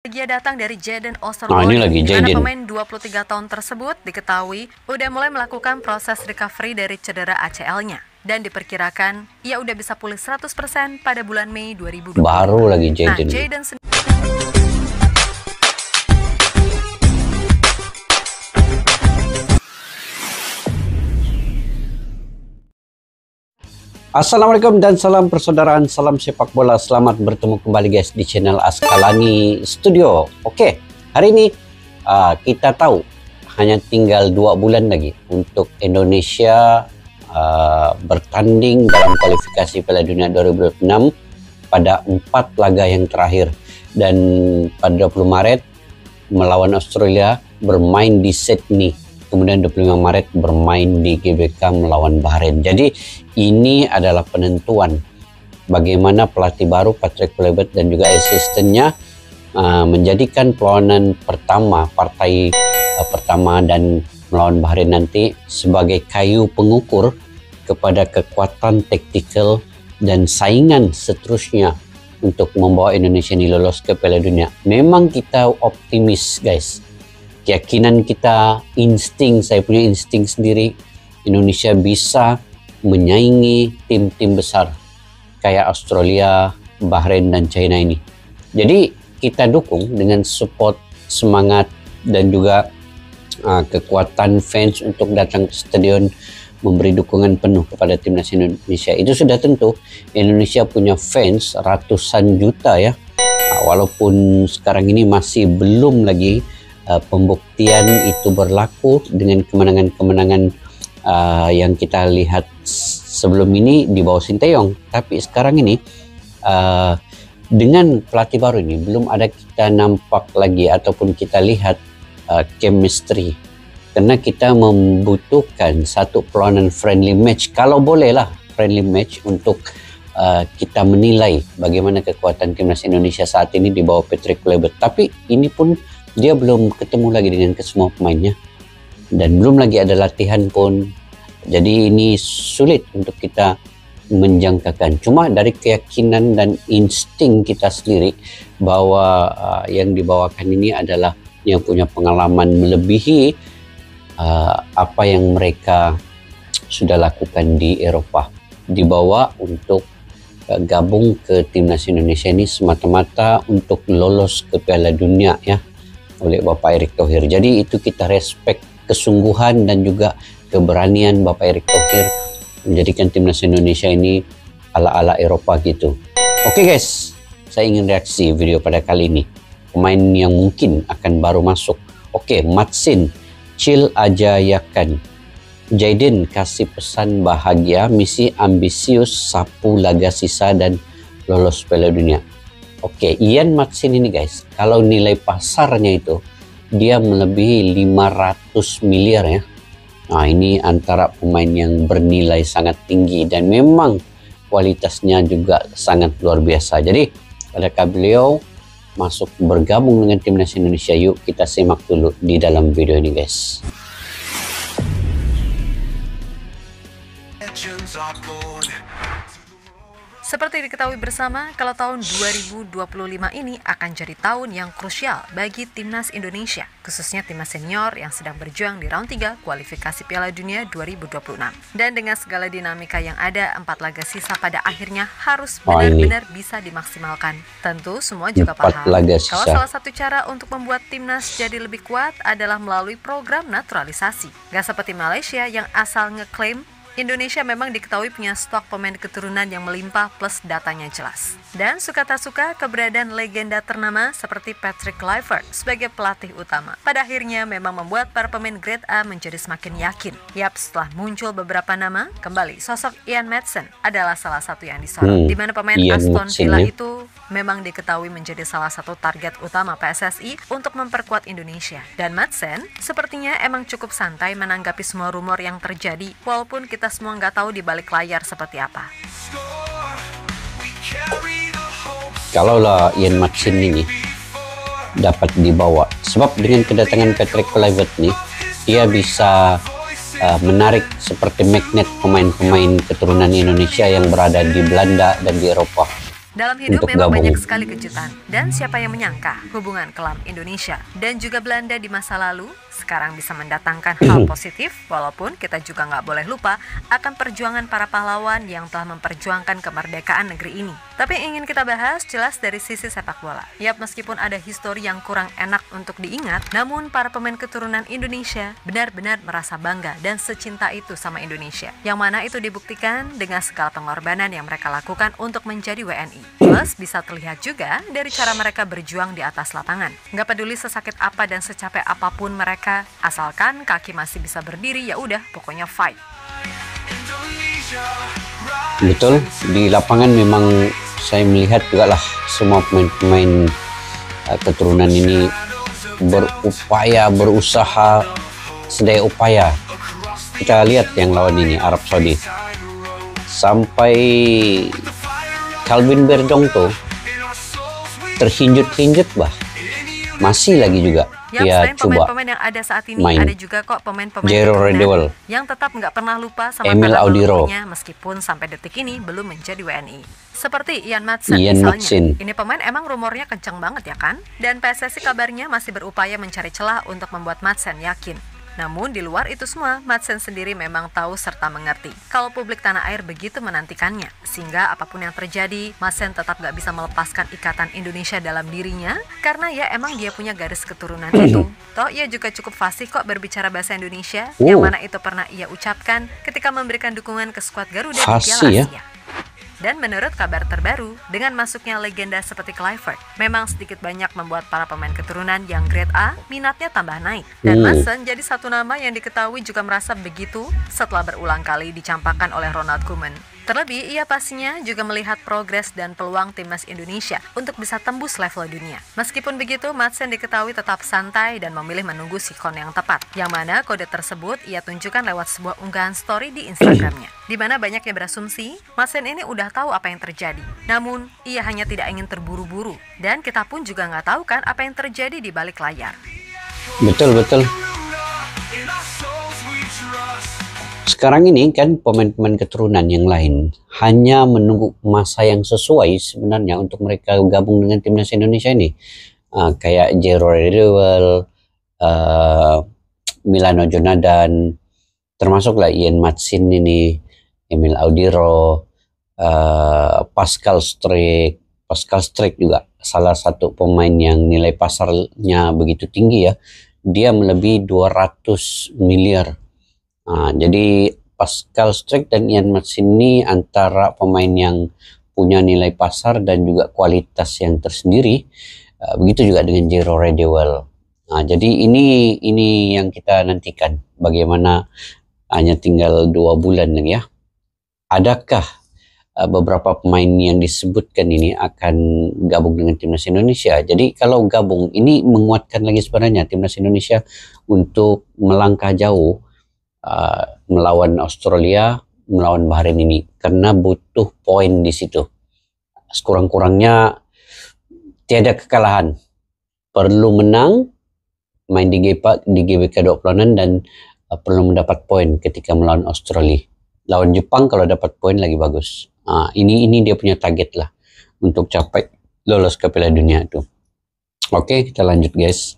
Dia datang dari Jadon Nah, Oosterwolde, ini lagi di mana Jadon. pemain 23 tahun tersebut diketahui udah mulai melakukan proses recovery dari cedera ACL-nya. Dan diperkirakan ia udah bisa pulih 100% pada bulan Mei 2020. Baru lagi Nah, Jadon. Jadon Assalamualaikum dan salam persaudaraan, salam sepak bola. Selamat bertemu kembali guys di channel Askalani Studio. Oke, hari ini kita tahu hanya tinggal 2 bulan lagi untuk Indonesia bertanding dalam kualifikasi Piala Dunia 2026 pada 4 laga yang terakhir. Dan pada 20 Maret melawan Australia bermain di Sydney. Kemudian 25 Maret bermain di GBK melawan Bahrain. Jadi ini adalah penentuan bagaimana pelatih baru Patrick Kluivert dan juga asistennya menjadikan perlawanan pertama, partai pertama dan melawan Bahrain nanti sebagai kayu pengukur kepada kekuatan taktikal dan saingan seterusnya untuk membawa Indonesia ini lolos ke Piala Dunia. Memang kita optimis guys. Keyakinan kita, insting, saya punya insting sendiri, Indonesia bisa menyaingi tim-tim besar kayak Australia, Bahrain dan China ini. Jadi kita dukung dengan support, semangat dan juga kekuatan fans untuk datang ke stadion, memberi dukungan penuh kepada timnas Indonesia. Itu sudah tentu. Indonesia punya fans ratusan juta ya. Walaupun sekarang ini masih belum lagi pembuktian itu berlaku dengan kemenangan-kemenangan yang kita lihat sebelum ini di bawah Sinteyong. Tapi sekarang ini dengan pelatih baru ini belum ada kita nampak lagi ataupun kita lihat chemistry. Karena kita membutuhkan satu perlawanan friendly match, kalau bolehlah friendly match untuk kita menilai bagaimana kekuatan timnas Indonesia saat ini di bawah Patrick Kluivert. Tapi ini pun dia belum ketemu lagi dengan kesemua pemainnya dan belum lagi ada latihan pun. Jadi ini sulit untuk kita menjangkakan. Cuma dari keyakinan dan insting kita sendiri bahwa yang dibawakan ini adalah yang punya pengalaman melebihi apa yang mereka sudah lakukan di Eropa. Dibawa untuk gabung ke timnas Indonesia ini semata-mata untuk lolos ke Piala Dunia ya, oleh Bapak Erick Thohir. Jadi itu kita respect kesungguhan dan juga keberanian Bapak Erick Thohir menjadikan timnas Indonesia ini ala-ala Eropa gitu. Oke guys, saya ingin reaksi video pada kali ini. Pemain yang mungkin akan baru masuk. Oke, Matsin, chill aja ya kan. Jadon kasih pesan bahagia, misi ambisius, sapu laga sisa dan lolos Piala Dunia. Oke, Ian Matsin ini guys, kalau nilai pasarnya itu dia melebihi 500 miliar ya. Nah, ini antara pemain yang bernilai sangat tinggi dan memang kualitasnya juga sangat luar biasa. Jadi, adakah beliau masuk bergabung dengan timnas Indonesia? Yuk kita simak dulu di dalam video ini guys. Seperti diketahui bersama, kalau tahun 2025 ini akan jadi tahun yang krusial bagi timnas Indonesia, khususnya timnas senior yang sedang berjuang di round 3 kualifikasi Piala Dunia 2026. Dan dengan segala dinamika yang ada, 4 laga sisa pada akhirnya harus benar-benar bisa dimaksimalkan. Tentu semua juga paham kalau salah satu cara untuk membuat timnas jadi lebih kuat adalah melalui program naturalisasi. Gak seperti Malaysia yang asal ngeklaim Indonesia memang diketahui punya stok pemain keturunan yang melimpah plus datanya jelas. Dan suka tak suka keberadaan legenda ternama seperti Patrick Kluivert sebagai pelatih utama pada akhirnya memang membuat para pemain grade A menjadi semakin yakin. Yap, setelah muncul beberapa nama, kembali sosok Ian Maatsen adalah salah satu yang disorot, di mana pemain Aston Villa itu memang diketahui menjadi salah satu target utama PSSI untuk memperkuat Indonesia. Dan Maatsen sepertinya emang cukup santai menanggapi semua rumor yang terjadi, walaupun kita semua nggak tahu di balik layar seperti apa. Kalaulah Ian Matsin ini dapat dibawa, sebab dengan kedatangan Patrick Kluivert nih, dia bisa menarik seperti magnet pemain-pemain keturunan Indonesia yang berada di Belanda dan di Eropa. Dalam hidup untuk memang gabung. banyak sekali kejutan. Dan siapa yang menyangka hubungan kelam Indonesia dan juga Belanda di masa lalu sekarang bisa mendatangkan hal positif, walaupun kita juga nggak boleh lupa akan perjuangan para pahlawan yang telah memperjuangkan kemerdekaan negeri ini. Tapi yang ingin kita bahas jelas dari sisi sepak bola. Yap, meskipun ada histori yang kurang enak untuk diingat, namun para pemain keturunan Indonesia benar-benar merasa bangga dan secinta itu sama Indonesia. Yang mana itu dibuktikan dengan segala pengorbanan yang mereka lakukan untuk menjadi WNI. Plus bisa terlihat juga dari cara mereka berjuang di atas lapangan. Nggak peduli sesakit apa dan secapek apapun mereka, asalkan kaki masih bisa berdiri, ya udah pokoknya fight. Betul, di lapangan memang saya melihat juga lah semua pemain-pemain keturunan ini berupaya, berusaha sedaya upaya. Kita lihat yang lawan ini, Arab Saudi. Sampai Calvin Verdong tuh terhinjut-hinjut bah. Masih lagi juga Yang dia selain coba pemain-pemain yang ada saat ini, main. ada juga kok pemain-pemain Jero keturunan Redewell, yang tetap nggak pernah lupa sama Emil tanah Audiro, leluhurnya meskipun sampai detik ini belum menjadi WNI. Seperti Ian Madsen Ian misalnya. Madsen. Ini pemain emang rumornya kencang banget ya kan? Dan PSSI kabarnya masih berupaya mencari celah untuk membuat Madsen yakin. Namun di luar itu semua, Madsen sendiri memang tahu serta mengerti kalau publik tanah air begitu menantikannya. Sehingga apapun yang terjadi, Madsen tetap gak bisa melepaskan ikatan Indonesia dalam dirinya, karena ya emang dia punya garis keturunan itu. Toh ia juga cukup fasih kok berbicara bahasa Indonesia, yang mana itu pernah ia ucapkan ketika memberikan dukungan ke skuad Garuda di Piala ya? Asia. Dan menurut kabar terbaru, dengan masuknya legenda seperti Kluivert, memang sedikit banyak membuat para pemain keturunan yang grade A minatnya tambah naik. Dan Madsen jadi satu nama yang diketahui juga merasa begitu setelah berulang kali dicampakkan oleh Ronald Koeman. Terlebih, ia pastinya juga melihat progres dan peluang timnas Indonesia untuk bisa tembus level dunia. Meskipun begitu, Madsen diketahui tetap santai dan memilih menunggu sikon yang tepat. Yang mana kode tersebut ia tunjukkan lewat sebuah unggahan story di Instagramnya. Di mana banyak yang berasumsi, Madsen ini udah tahu apa yang terjadi. Namun, ia hanya tidak ingin terburu-buru. Dan kita pun juga nggak tahu kan apa yang terjadi di balik layar. Betul. Sekarang ini kan pemain-pemain keturunan yang lain hanya menunggu masa yang sesuai sebenarnya untuk mereka gabung dengan timnas Indonesia ini. Kayak Jero Redewell, Milano Jonadan, termasuklah Ian Madsen ini, Emil Audiro, Pascal Struijk juga salah satu pemain yang nilai pasarnya begitu tinggi ya. Dia melebihi 200 miliar. Jadi Pascal Struijk dan Ian Madsen ini antara pemain yang punya nilai pasar dan juga kualitas yang tersendiri. Begitu juga dengan Jero Redewell. Jadi ini yang kita nantikan. Bagaimana hanya tinggal 2 bulan lagi ya. Adakah beberapa pemain yang disebutkan ini akan gabung dengan timnas Indonesia? Jadi kalau gabung ini menguatkan lagi sebenarnya timnas Indonesia untuk melangkah jauh melawan Australia, melawan Bahrain ini, karena butuh poin di situ. Sekurang-kurangnya tiada kekalahan, perlu menang, main di GBK 26 dan perlu mendapat poin ketika melawan Australia. Lawan Jepang kalau dapat poin lagi bagus. Ini dia punya target lah untuk capai lolos ke Piala Dunia itu. Oke, kita lanjut guys.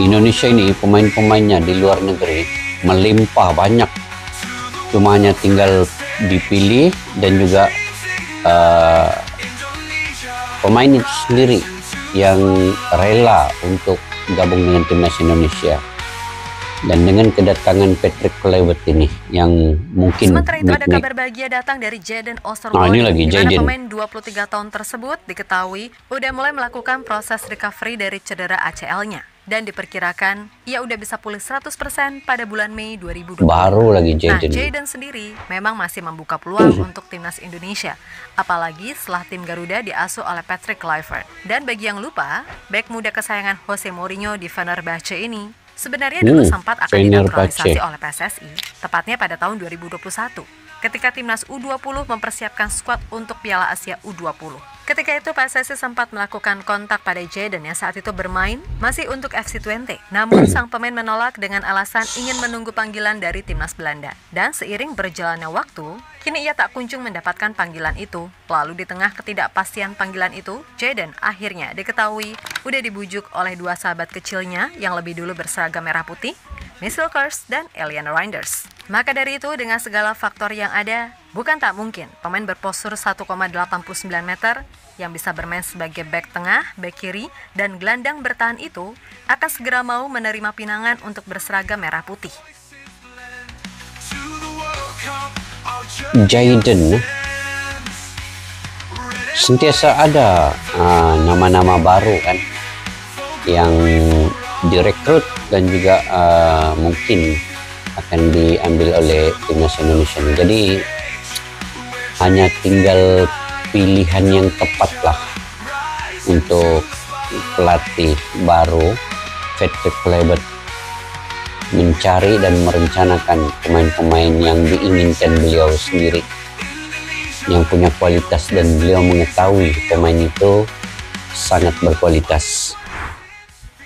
Indonesia ini pemain-pemainnya di luar negeri melimpah banyak, cuma hanya tinggal dipilih dan juga pemain itu sendiri yang rela untuk gabung dengan timnas Indonesia. Dan dengan kedatangan Patrick Kluivert ini yang mungkin sementara itu ada kabar bahagia datang dari Jayden Osterwolde, di mana pemain 23 tahun tersebut diketahui udah mulai melakukan proses recovery dari cedera ACL-nya. Dan diperkirakan ia udah bisa pulih 100% pada bulan Mei 2020. Baru lagi Jayden. Jayden sendiri memang masih membuka peluang untuk timnas Indonesia. Apalagi setelah tim Garuda diasuh oleh Patrick Kluivert. Dan bagi yang lupa, bek muda kesayangan Jose Mourinho di Fenerbahce ini Sebenarnya dulu sempat akan Fenerbahce. dinaturalisasi oleh PSSI, tepatnya pada tahun 2021, ketika timnas U20 mempersiapkan skuad untuk Piala Asia U20. Ketika itu PSSI sempat melakukan kontak pada Jayden yang saat itu bermain masih untuk FC Twente. Namun sang pemain menolak dengan alasan ingin menunggu panggilan dari timnas Belanda. Dan seiring berjalannya waktu, kini ia tak kunjung mendapatkan panggilan itu. Lalu di tengah ketidakpastian panggilan itu, Jayden akhirnya diketahui udah dibujuk oleh dua sahabat kecilnya yang lebih dulu berseragam merah putih, Michel Kers dan Eliana Reinders. Maka dari itu, dengan segala faktor yang ada, bukan tak mungkin pemain berpostur 1,89 meter yang bisa bermain sebagai bek tengah, bek kiri, dan gelandang bertahan itu akan segera mau menerima pinangan untuk berseragam merah putih. Jayden sentiasa ada nama-nama baru kan yang direkrut dan juga mungkin akan diambil oleh timnas Indonesia. Jadi hanya tinggal pilihan yang tepat lah untuk pelatih baru Patrick Kluivert mencari dan merencanakan pemain-pemain yang diinginkan beliau sendiri, yang punya kualitas, dan beliau mengetahui pemain itu sangat berkualitas.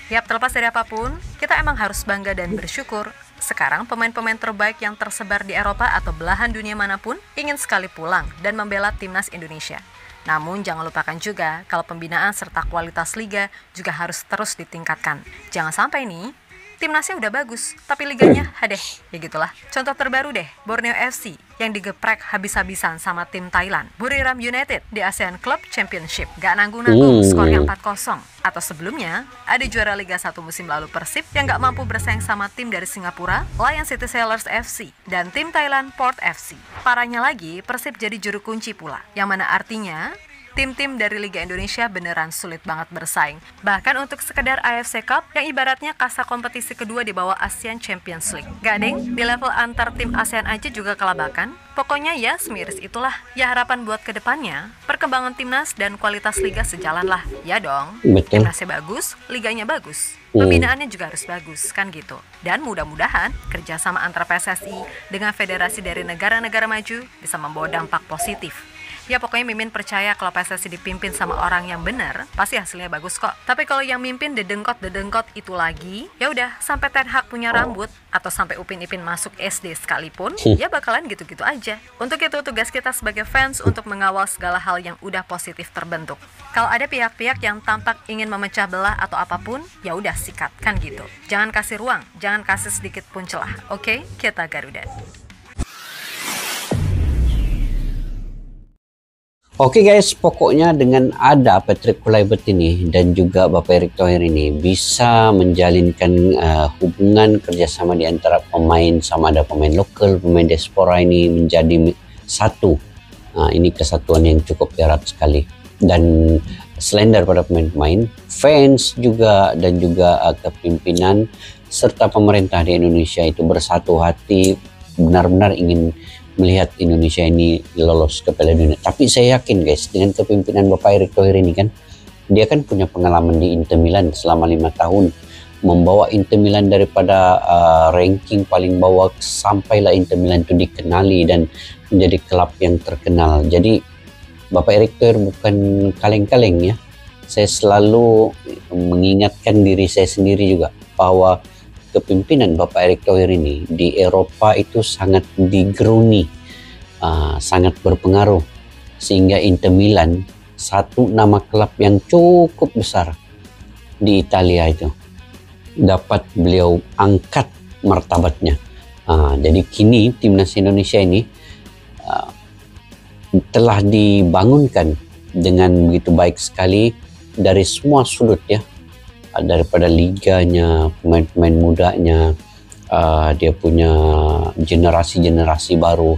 Yap, terlepas dari apapun, kita emang harus bangga dan bersyukur. Sekarang pemain-pemain terbaik yang tersebar di Eropa atau belahan dunia manapun ingin sekali pulang dan membela timnas Indonesia. Namun jangan lupakan juga kalau pembinaan serta kualitas liga juga harus terus ditingkatkan. Jangan sampai nih, timnasnya udah bagus, tapi liganya hadeh, ya gitulah. Contoh terbaru deh, Borneo FC yang digeprek habis-habisan sama tim Thailand. Buriram United di ASEAN Club Championship, gak nanggung-nanggung, skornya 4-0. Atau sebelumnya, ada juara Liga 1 musim lalu Persib yang gak mampu bersaing sama tim dari Singapura, Lion City Sailors FC, dan tim Thailand Port FC. Parahnya lagi, Persib jadi juru kunci pula, yang mana artinya tim-tim dari Liga Indonesia beneran sulit banget bersaing. Bahkan untuk sekedar AFC Cup yang ibaratnya kasta kompetisi kedua di bawah ASEAN Champions League. Gak deng, di level antar tim ASEAN aja juga kelabakan. Pokoknya ya semiris itulah. Ya harapan buat kedepannya, perkembangan timnas dan kualitas liga sejalan lah. Ya dong, Betul. timnasnya bagus, liganya bagus. Pembinaannya juga harus bagus, kan gitu. Dan mudah-mudahan kerjasama antara PSSI dengan federasi dari negara-negara maju bisa membawa dampak positif. Ya pokoknya Mimin percaya kalau PSSI dipimpin sama orang yang benar, pasti hasilnya bagus kok. Tapi kalau yang mimpin dedengkot itu lagi, ya udah sampai Ten Hag punya rambut atau sampai Upin Ipin masuk SD sekalipun, ya bakalan gitu-gitu aja. Untuk itu tugas kita sebagai fans untuk mengawal segala hal yang udah positif terbentuk. Kalau ada pihak-pihak yang tampak ingin memecah belah atau apapun, ya udah sikat kan gitu. Jangan kasih ruang, jangan kasih sedikit pun celah. Oke, kita Garuda. Oke guys, pokoknya dengan ada Patrick Kluivert ini dan juga Bapak Erick Thohir ini bisa menjalinkan hubungan kerjasama di antara pemain, sama ada pemain lokal, pemain diaspora ini menjadi satu. Ini kesatuan yang cukup erat sekali. Dan selain daripada pemain-pemain, fans juga dan juga kepimpinan serta pemerintah di Indonesia itu bersatu hati, benar-benar ingin melihat Indonesia ini lolos ke Piala Dunia. Tapi saya yakin guys, dengan kepimpinan Bapak Erick Thohir ini kan, dia kan punya pengalaman di Inter Milan selama 5 tahun, membawa Inter Milan daripada ranking paling bawah sampailah Inter Milan itu dikenali dan menjadi klub yang terkenal. Jadi Bapak Erick Thohir bukan kaleng-kaleng ya. Saya selalu mengingatkan diri saya sendiri juga bahwa kepimpinan Bapak Erick Thohir ini di Eropa itu sangat digeruni, sangat berpengaruh, sehingga Inter Milan satu nama klub yang cukup besar di Italia itu dapat beliau angkat martabatnya. Jadi kini timnas Indonesia ini telah dibangunkan dengan begitu baik sekali dari semua sudut ya. Daripada liganya, pemain-pemain mudanya, dia punya generasi-generasi baru,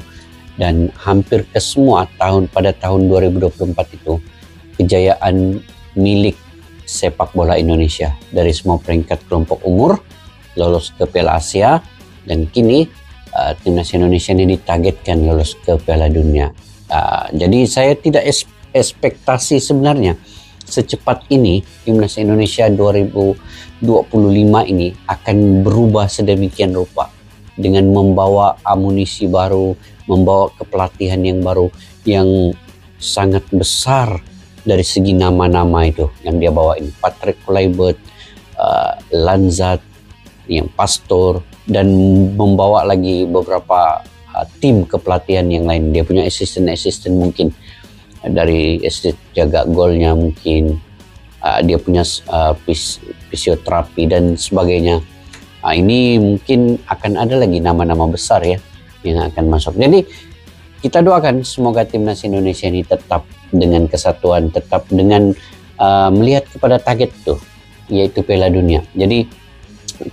dan hampir ke semua pada tahun 2024 itu kejayaan milik sepak bola Indonesia dari semua peringkat kelompok umur lolos ke Piala Asia, dan kini timnas Indonesia ini ditargetkan lolos ke Piala Dunia. Jadi saya tidak ekspektasi sebenarnya secepat ini Timnas Indonesia 2025 ini akan berubah sedemikian rupa dengan membawa amunisi baru, membawa kepelatihan yang baru yang sangat besar dari segi nama-nama itu yang dia bawa ini. Patrick Kluivert, Lanzat, yang Pastor, dan membawa lagi beberapa tim kepelatihan yang lain. Dia punya asisten mungkin dari jaga golnya, mungkin dia punya fisioterapi dan sebagainya. Ini mungkin akan ada lagi nama-nama besar ya yang akan masuk. Jadi kita doakan semoga Timnas Indonesia ini tetap dengan kesatuan, tetap dengan melihat kepada target tuh, yaitu Piala Dunia. Jadi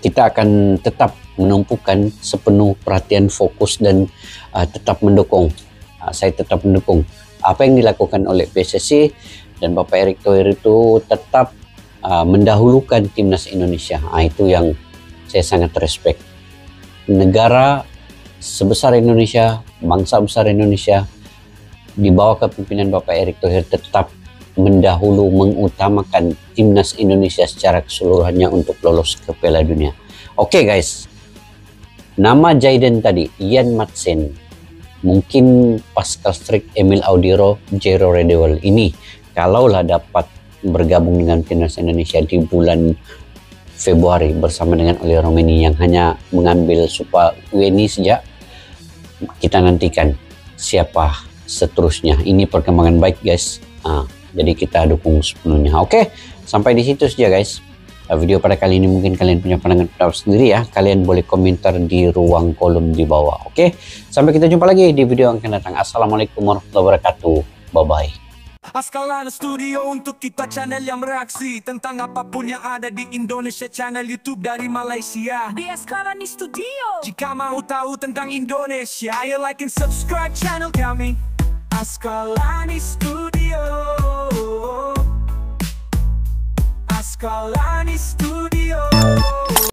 kita akan tetap menumpukan sepenuh perhatian, fokus, dan tetap mendukung. Saya tetap mendukung apa yang dilakukan oleh PSSI dan Bapak Erick Thohir itu tetap mendahulukan Timnas Indonesia. Itu yang saya sangat respect. Negara sebesar Indonesia, bangsa besar Indonesia, di bawah kepemimpinan Bapak Erick Thohir tetap mengutamakan Timnas Indonesia secara keseluruhannya untuk lolos ke Piala Dunia. Oke guys, nama Jayden tadi, Ian Madsen, mungkin Pascal Struijk, Emil Audero, Jero Redewell ini kalaulah dapat bergabung dengan Timnas Indonesia di bulan Februari bersama dengan Oli Romeni yang hanya mengambil Super U20 saja, kita nantikan siapa seterusnya. Ini perkembangan baik guys. Jadi kita dukung sepenuhnya. Oke, sampai di situ saja guys. Video pada kali ini mungkin kalian punya pandangan pendapat sendiri ya. Kalian boleh komentar di ruang kolom di bawah. Oke, sampai kita jumpa lagi di video yang akan datang. Assalamualaikum warahmatullahi wabarakatuh. Bye-bye. Askalana Studio untuk kita channel yang bereaksi tentang apapun yang ada di Indonesia, channel YouTube dari Malaysia di Askalani Studio. Jika mau tahu tentang Indonesia, ayo like and subscribe channel kami Askalani Studio. Askalani Studio.